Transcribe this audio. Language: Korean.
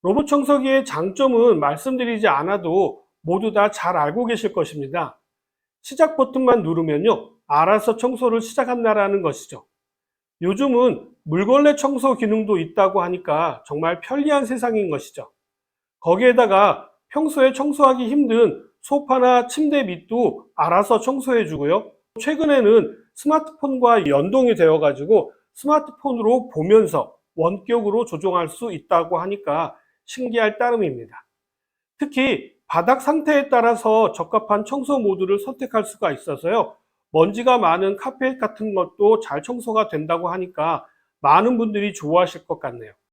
로봇 청소기의 장점은 말씀드리지 않아도 모두 다 잘 알고 계실 것입니다. 시작 버튼만 누르면요, 알아서 청소를 시작한다라는 것이죠. 요즘은 물걸레 청소 기능도 있다고 하니까 정말 편리한 세상인 것이죠. 거기에다가 평소에 청소하기 힘든 소파나 침대 밑도 알아서 청소해 주고요. 최근에는 스마트폰과 연동이 되어 가지고 스마트폰으로 보면서 원격으로 조종할 수 있다고 하니까 신기할 따름입니다. 특히 바닥 상태에 따라서 적합한 청소 모드를 선택할 수가 있어서요. 먼지가 많은 카펫 같은 것도 잘 청소가 된다고 하니까 많은 분들이 좋아하실 것 같네요.